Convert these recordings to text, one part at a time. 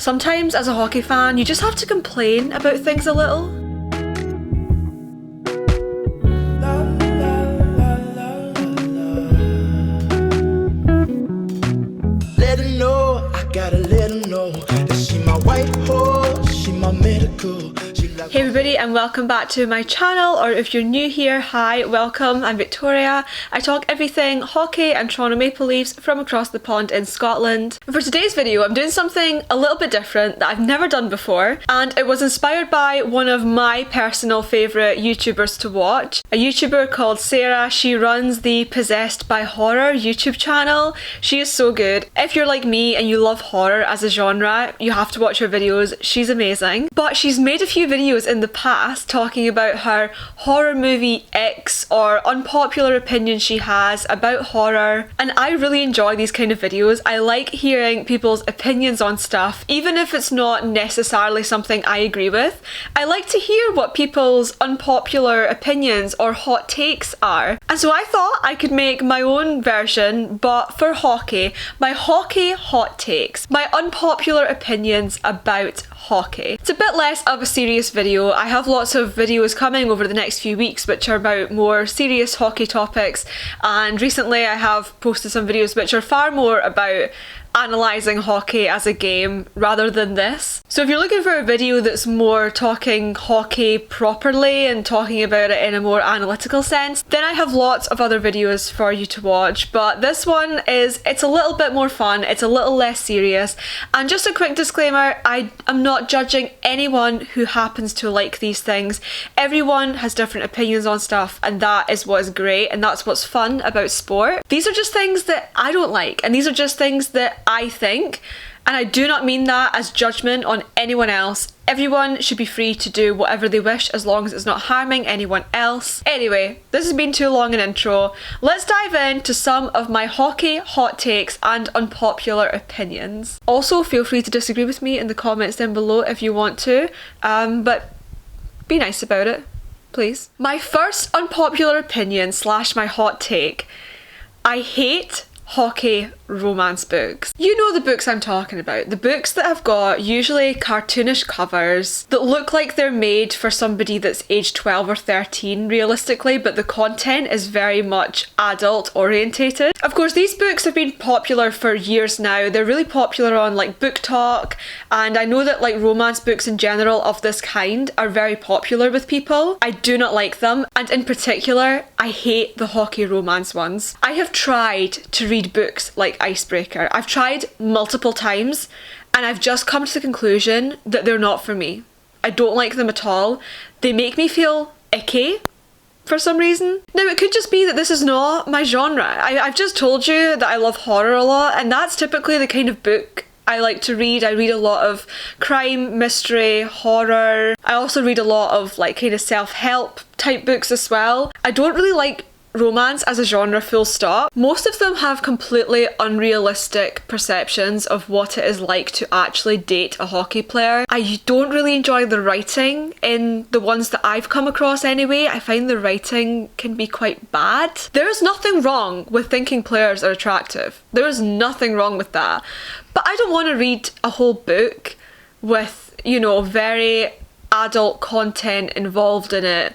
Sometimes as a hockey fan, you just have to complain about things a little. Let her know, I gotta let her know that she my white horse, she my medical. Hey everybody, and welcome back to my channel, or if you're new here, hi, welcome, I'm Victoria. I talk everything hockey and Toronto Maple Leafs from across the pond in Scotland. And for today's video, I'm doing something a little bit different that I've never done before, and it was inspired by one of my personal favourite YouTubers to watch. A YouTuber called Sarah. She runs the Possessed by Horror YouTube channel. She is so good. If you're like me and you love horror as a genre, you have to watch her videos. She's amazing. But she's made a few videos in the past talking about her horror movie X or unpopular opinions she has about horror, and I really enjoy these kind of videos. I like hearing people's opinions on stuff, even if it's not necessarily something I agree with. I like to hear what people's unpopular opinions or hot takes are, and so I thought I could make my own version, but for hockey. My hockey hot takes, my unpopular opinions about hockey. It's a bit less of a serious video. I have lots of videos coming over the next few weeks which are about more serious hockey topics, and recently I have posted some videos which are far more about analysing hockey as a game rather than this. So if you're looking for a video that's more talking hockey properly and talking about it in a more analytical sense, then I have lots of other videos for you to watch, but this one it's a little bit more fun, it's a little less serious. And just a quick disclaimer, I am not judging anyone who happens to like these things. Everyone has different opinions on stuff, and that is what is great, and that's what's fun about sport. These are just things that I don't like, and these are just things that I think, and I do not mean that as judgment on anyone else. Everyone should be free to do whatever they wish as long as it's not harming anyone else. Anyway, this has been too long an intro. Let's dive into some of my hockey hot takes and unpopular opinions. Also, feel free to disagree with me in the comments down below if you want to, but be nice about it, please. My first unpopular opinion / my hot take: I hate hockey romance books. You know the books I'm talking about. The books that have got usually cartoonish covers that look like they're made for somebody that's aged 12 or 13 realistically, but the content is very much adult orientated. Of course, these books have been popular for years now. They're really popular on like Book Talk, and I know that like romance books in general of this kind are very popular with people. I do not like them, and in particular, I hate the hockey romance ones. I have tried to read books like Icebreaker. I've tried multiple times, and I've just come to the conclusion that they're not for me. I don't like them at all. They make me feel icky for some reason. Now, it could just be that this is not my genre. I've just told you that I love horror a lot, and that's typically the kind of book I like to read. I read a lot of crime, mystery, horror. I also read a lot of like kind of self-help type books as well. I don't really like romance as a genre, full stop. Most of them have completely unrealistic perceptions of what it is like to actually date a hockey player. I don't really enjoy the writing in the ones that I've come across anyway. I find the writing can be quite bad. There is nothing wrong with thinking players are attractive. There is nothing wrong with that. But I don't want to read a whole book with, you know, very adult content involved in it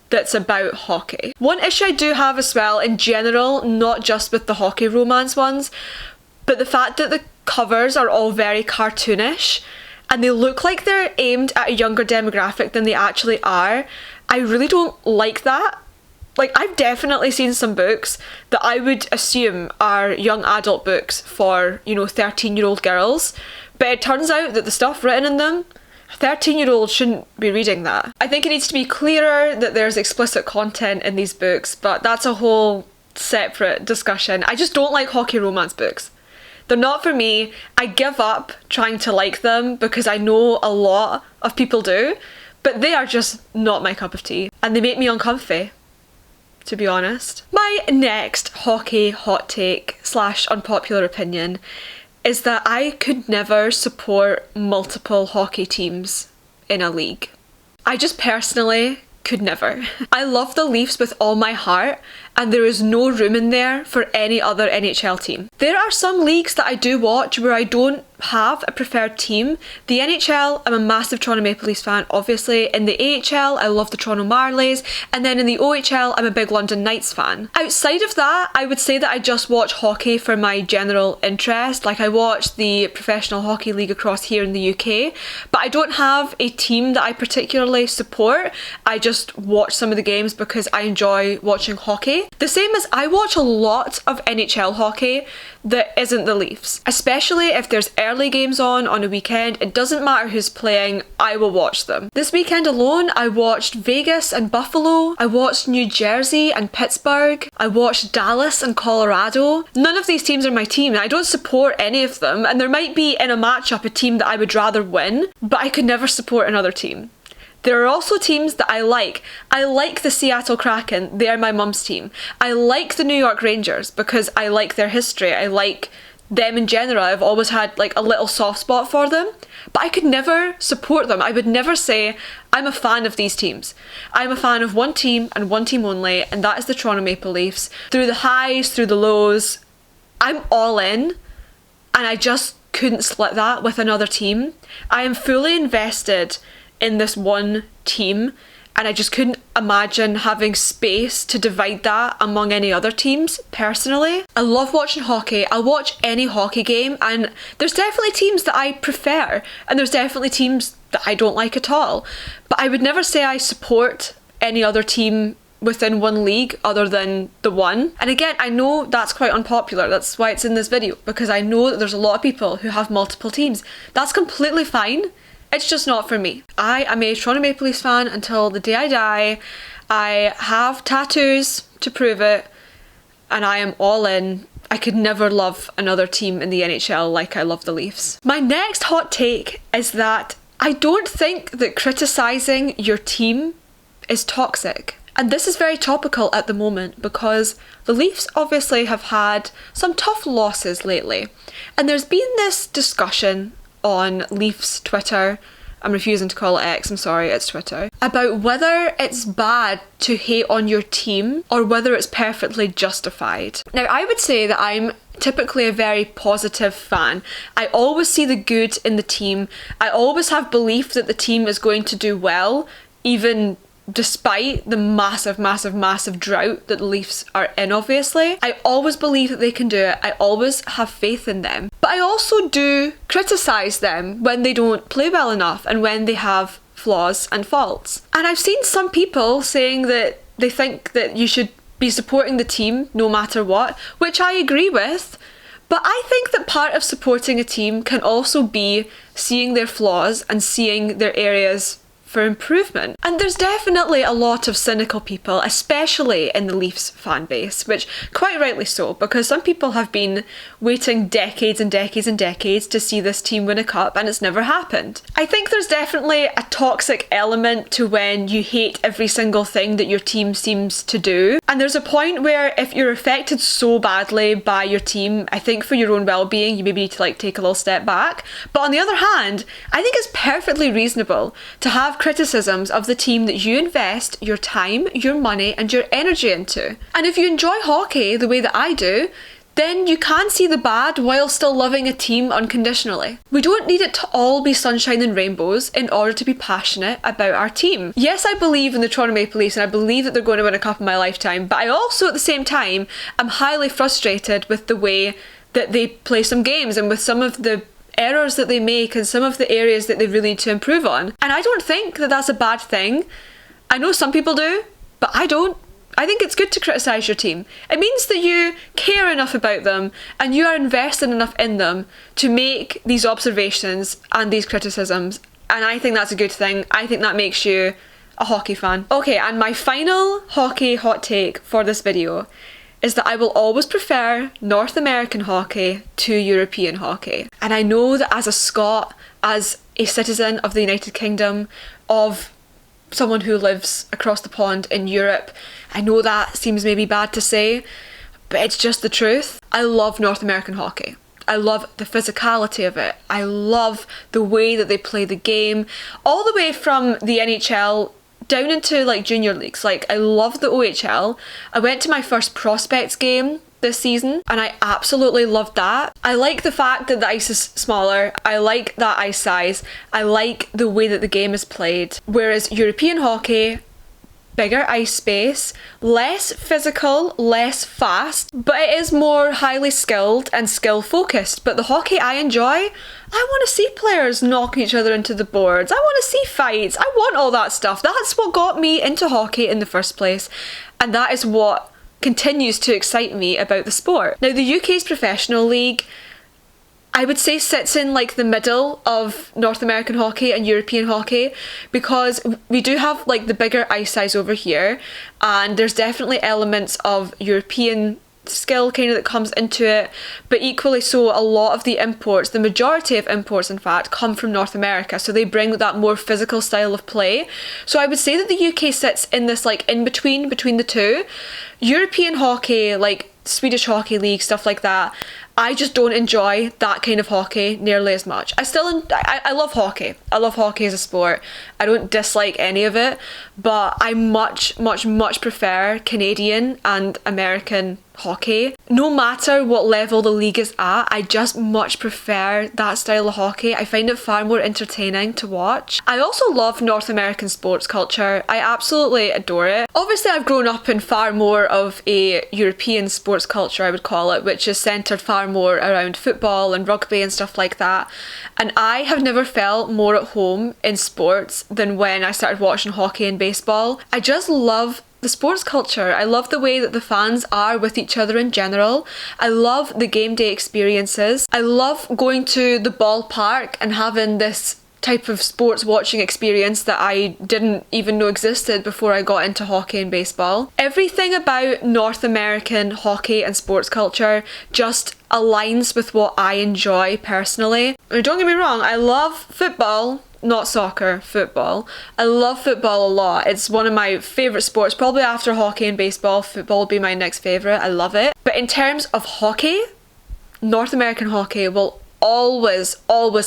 that's about hockey. One issue I do have as well in general, not just with the hockey romance ones, but the fact that the covers are all very cartoonish and they look like they're aimed at a younger demographic than they actually are. I really don't like that. Like, I've definitely seen some books that I would assume are young adult books for, you know, 13-year-old girls, but it turns out that the stuff written in them, 13-year-olds shouldn't be reading that. I think it needs to be clearer that there's explicit content in these books, but that's a whole separate discussion. I just don't like hockey romance books. They're not for me. I give up trying to like them because I know a lot of people do, but they are just not my cup of tea, and they make me uncomfy, to be honest. My next hockey hot take / unpopular opinion is that I could never support multiple hockey teams in a league. I just personally could never. I love the Leafs with all my heart, and there is no room in there for any other NHL team. There are some leagues that I do watch where I don't have a preferred team. The NHL, I'm a massive Toronto Maple Leafs fan, obviously. In the AHL, I love the Toronto Marlies. And then in the OHL, I'm a big London Knights fan. Outside of that, I would say that I just watch hockey for my general interest. Like, I watch the Professional Hockey League across here in the UK, but I don't have a team that I particularly support. I just watch some of the games because I enjoy watching hockey. The same as I watch a lot of NHL hockey that isn't the Leafs, especially if there's early games on a weekend. It doesn't matter who's playing, I will watch them. This weekend alone, I watched Vegas and Buffalo, I watched New Jersey and Pittsburgh, I watched Dallas and Colorado. None of these teams are my team, and I don't support any of them, and there might be in a matchup a team that I would rather win, but I could never support another team. There are also teams that I like. I like the Seattle Kraken, they are my mum's team. I like the New York Rangers because I like their history. I like them in general. I've always had like a little soft spot for them, but I could never support them. I would never say, I'm a fan of these teams. I'm a fan of one team and one team only, and that is the Toronto Maple Leafs. Through the highs, through the lows, I'm all in, and I just couldn't split that with another team. I am fully invested in this one team, and I just couldn't imagine having space to divide that among any other teams personally. I love watching hockey. I'll watch any hockey game, and there's definitely teams that I prefer and there's definitely teams that I don't like at all, but I would never say I support any other team within one league other than the one. And again, I know that's quite unpopular, that's why it's in this video, because I know that there's a lot of people who have multiple teams. That's completely fine. It's just not for me. I am a Toronto Maple Leafs fan until the day I die. I have tattoos to prove it, and I am all in. I could never love another team in the NHL like I love the Leafs. My next hot take is that I don't think that criticising your team is toxic. And this is very topical at the moment because the Leafs obviously have had some tough losses lately. And there's been this discussion on Leafs Twitter, I'm refusing to call it X, I'm sorry, it's Twitter, about whether it's bad to hate on your team or whether it's perfectly justified. Now, I would say that I'm typically a very positive fan. I always see the good in the team. I always have belief that the team is going to do well, even despite the massive drought that the Leafs are in, obviously. I always believe that they can do it. I always have faith in them. But I also do criticise them when they don't play well enough and when they have flaws and faults. And I've seen some people saying that they think that you should be supporting the team no matter what, which I agree with. But I think that part of supporting a team can also be seeing their flaws and seeing their areas for improvement. And there's definitely a lot of cynical people, especially in the Leafs fan base, which quite rightly so, because some people have been waiting decades and decades and decades to see this team win a cup, and it's never happened. I think there's definitely a toxic element to when you hate every single thing that your team seems to do. And there's a point where if you're affected so badly by your team, I think for your own well-being, you maybe need to take a little step back. But on the other hand, I think it's perfectly reasonable to have criticisms of the team that you invest your time, your money and your energy into. And if you enjoy hockey the way that I do, then you can see the bad while still loving a team unconditionally. We don't need it to all be sunshine and rainbows in order to be passionate about our team. Yes, I believe in the Toronto Maple Leafs and I believe that they're going to win a cup in my lifetime, but I also at the same time am highly frustrated with the way that they play some games and with some of the errors that they make and some of the areas that they really need to improve on. And I don't think that that's a bad thing. I know some people do, but I don't. I think it's good to criticise your team. It means that you care enough about them and you are invested enough in them to make these observations and these criticisms. And I think that's a good thing. I think that makes you a hockey fan. Okay, and my final hockey hot take for this video is that I will always prefer North American hockey to European hockey. And I know that as a Scot, as a citizen of the United Kingdom, of someone who lives across the pond in Europe, I know that seems maybe bad to say, but it's just the truth. I love North American hockey. I love the physicality of it. I love the way that they play the game, all the way from the NHL down into junior leagues. I love the OHL. I went to my first Prospects game this season, and I absolutely loved that. I like the fact that the ice is smaller. I like that ice size. I like the way that the game is played. Whereas European hockey, bigger ice space, less physical, less fast, but it is more highly skilled and skill focused. But the hockey I enjoy, I want to see players knock each other into the boards. I want to see fights. I want all that stuff. That's what got me into hockey in the first place. And that is what continues to excite me about the sport. Now, the UK's professional league, I would say, sits in like the middle of North American hockey and European hockey, because we do have like the bigger ice size over here, and there's definitely elements of European skill kind of that comes into it, but equally so a lot of the imports, the majority of imports in fact, come from North America, so they bring that more physical style of play. So I would say that the UK sits in this like in between the two. European hockey, like Swedish Hockey League, stuff like that, I just don't enjoy that kind of hockey nearly as much. I love hockey. I love hockey as a sport. I don't dislike any of it, but I much prefer Canadian and American hockey. No matter what level the league is at, I just much prefer that style of hockey. I find it far more entertaining to watch. I also love North American sports culture. I absolutely adore it. Obviously, I've grown up in far more of a European sports culture, I would call it, which is centred far more around football and rugby and stuff like that. And I have never felt more at home in sports than when I started watching hockey and baseball. I just love the sports culture. I love the way that the fans are with each other in general. I love the game day experiences. I love going to the ballpark and having this type of sports watching experience that I didn't even know existed before I got into hockey and baseball. Everything about North American hockey and sports culture just aligns with what I enjoy personally. Now, don't get me wrong, I love football. Not soccer, football. I love football a lot. It's one of my favourite sports. Probably after hockey and baseball, football will be my next favourite. I love it. But in terms of hockey, North American hockey will always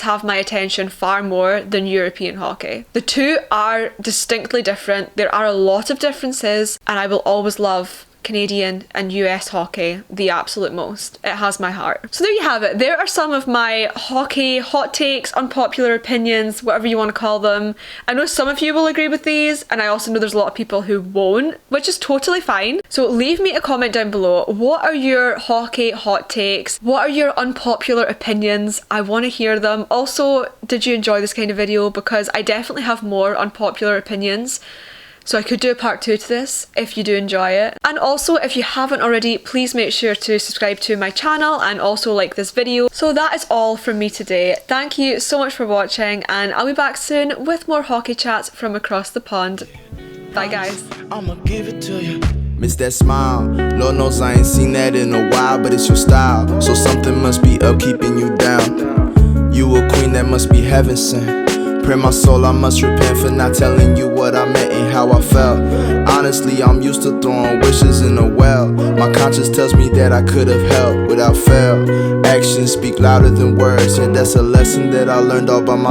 have my attention far more than European hockey. The two are distinctly different. There are a lot of differences, and I will always love Canadian and US hockey the absolute most. It has my heart. So there you have it. There are some of my hockey hot takes, unpopular opinions, whatever you want to call them. I know some of you will agree with these, and I also know there's a lot of people who won't, which is totally fine. So leave me a comment down below. What are your hockey hot takes? What are your unpopular opinions? I want to hear them. Also, did you enjoy this kind of video? Because I definitely have more unpopular opinions. So I could do a part 2 to this if you do enjoy it. And also, if you haven't already, please make sure to subscribe to my channel and also like this video. So that is all from me today. Thank you so much for watching, and I'll be back soon with more hockey chats from across the pond. Bye guys. I'ma give it to you. Miss that smile. Lord knows I ain't seen that in a while, but it's your style. So something must be up keeping you down. You a queen that must be heaven sent. Pray my soul, I must repent for not telling you what I meant and how I felt. Honestly, I'm used to throwing wishes in a well. My conscience tells me that I could have helped without fail. Actions speak louder than words, and that's a lesson that I learned all by myself.